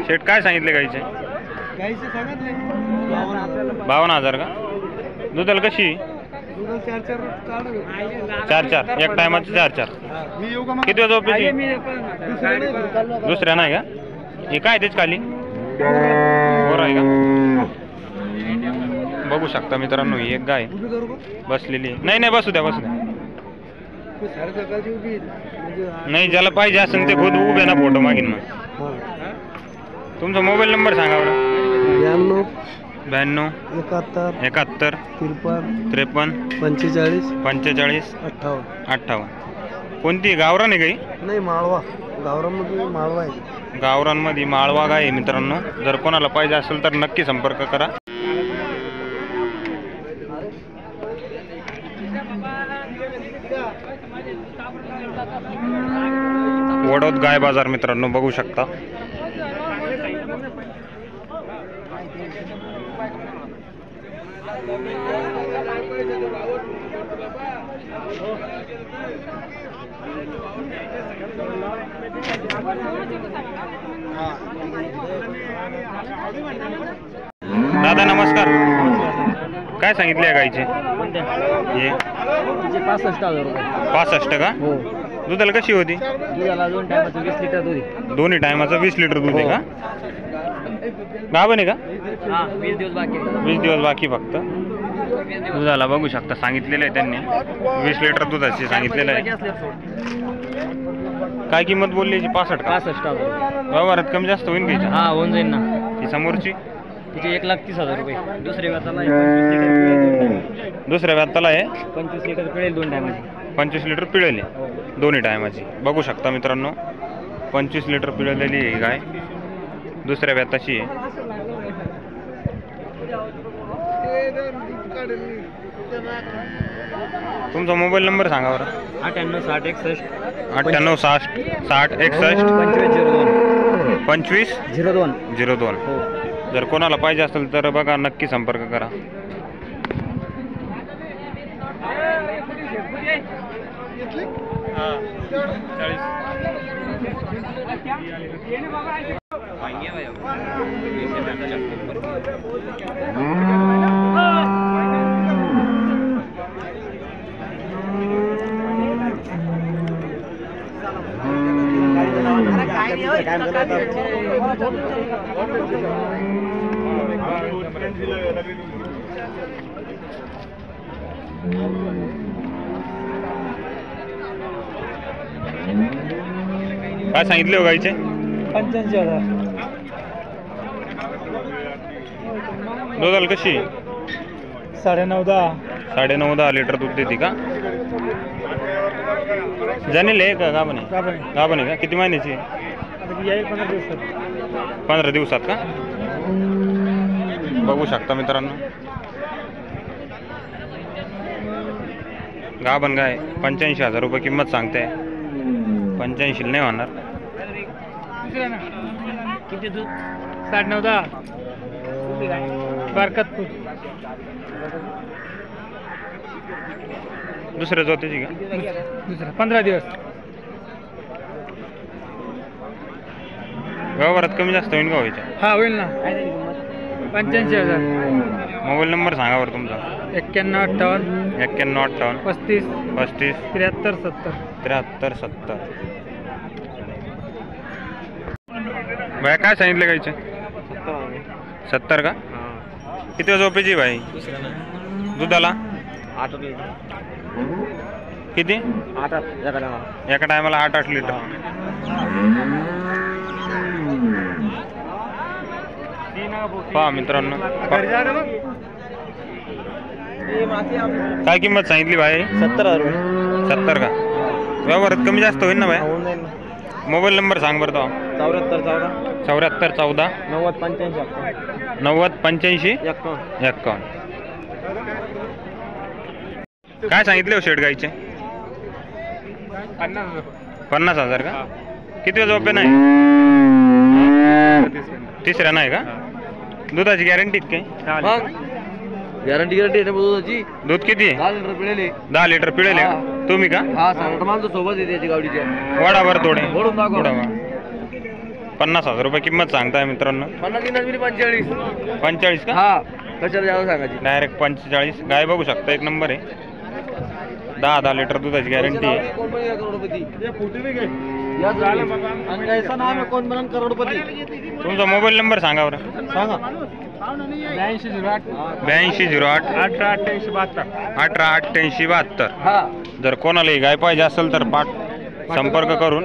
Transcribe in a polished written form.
शेट काय सांगितले गाईचे? 52,000 का? दुधाला कशी? 4-4 एक टायमाचं 4-4. किती वाजता झोपेची? दुसऱ्या नाही का? हे काय तेच खाली बोर आहे का? बघू शकता मित्रांनो, ही एक गाय बसलेली. नाही बसू द्या नाही, ज्याला पाहिजे असेल ते खुद उभे ना फोटो मागीन. मग तुमचा मोबाईल नंबर सांगा बरं. 92 71 53 45 58. कोणती गावरान आहे गाई? नाही, माळवा. माळवा आहे. गावरांमध्ये माळवा गाय आहे मित्रांनो. जर कोणाला पाहिजे असेल तर नक्की संपर्क करा. वडोद गाय बाजार मित्रांनो बघू शकता. दादा नमस्कार. काय सांगितले गाईचे? 65,000 रुपये. 65 का? हो. दुधाला कशी होती? दुधाला 2 टायमाचं 20 लिटर दूध आहे. दोन्ही टायमाचं 20 लिटर दूध आहे का? गाभण आहे का? 20 दिवस बाकी. 20 दिवस बाकी फक्त. दुधाला बघू शकता सांगितलेलं आहे त्यांनी 20 लिटर दुधाची सांगितलेलं आहे. काय किंमत बोलली? 65 का? 65,000. व्यवहारात कमी जास्त होईल घ्यायची? हा, होऊन जाईल ना. ही समोरची तिचे 1,30,000 रुपये. दुसऱ्या व्याताला आहे 25 लिटर पिळेल 2 टायमाची. 25 लिटर पिळेली दोन्ही टायमाची. बघू शकता मित्रांनो 25 लिटर पिळलेली आहे गाय. दुसऱ्या व्याताची आहे. तुमचा मोबाईल नंबर सांगा बरं. 98 60 61 98 60 61 25 02. जर कोणाला पाहिजे असेल तर बघा नक्की संपर्क करा. काय सांगितले हो गाईचे? 85,000. दुधाला कशी? 9.5-10 लिटर दूध देते का? जाणील आहे का? गाभण आहे का? किती महिन्याची? 15 दिवसात का? बघू शकता मित्रांनो गाभण गाय. 85,000 रुपये किंमत सांगते. 85 नाही होणार. किती दूध? 9.5-10 बरकतपूर. दुसऱ्या जोतीची का? दुसरा 15 दिवस. व्यवहारात कमी जास्त होईल का व्हायच्या? हा, होईल ना. 85,000. मोबाईल नंबर सांगा बरं तुमचा. 91 58 35 35 73 70. 73 70. भाई काय सांगितलं गायचे? 70 का? किती वाजता झोपेची भाई? दुधाला 8 किती? एका टायमाला 8 लिटर. पहा मित्रांनो काय किंमत सांगितली भाई? 70,000 रुपये. 70 का? व्यवहारात कमी जास्त होईल ना भाई? मोबाईल नंबर सांग बरं तो. 74 14 90 85 51. काय सांगितले हो शेड गाईचे? 50,000 का? किती वेळ झोपे नाही? तिसऱ्या नाही का? दुधाची गॅरंटी काय? गॅरंटी गॅरंटी आहे दुधाची. दूध किती 10 लिटर पिळेले. 10 लिटर पिळेले का? तुम्ही का हा सांगत माणसं सोबत येते त्याची गावडीच्या. वडाभर थोडे ओढून दाखव. 50,000 रुपये किंमत सांगताय मित्रांनो. 45. 45 का? हा कशाला जावं सांगायची. डायरेक्ट 45. गाय बघू शकता एक नंबर आहे. 10 लिटर दुधाची गॅरंटी आहे. कोण बनेगा करोडपती. आणि ऐसा नाम है कोण बनन करोडपती. तुमचा मोबाईल नंबर सांगा बरं. सांगा 8208 1888 1888 हा जर कोणालाही गाय पाहिजे असेल तर संपर्क करून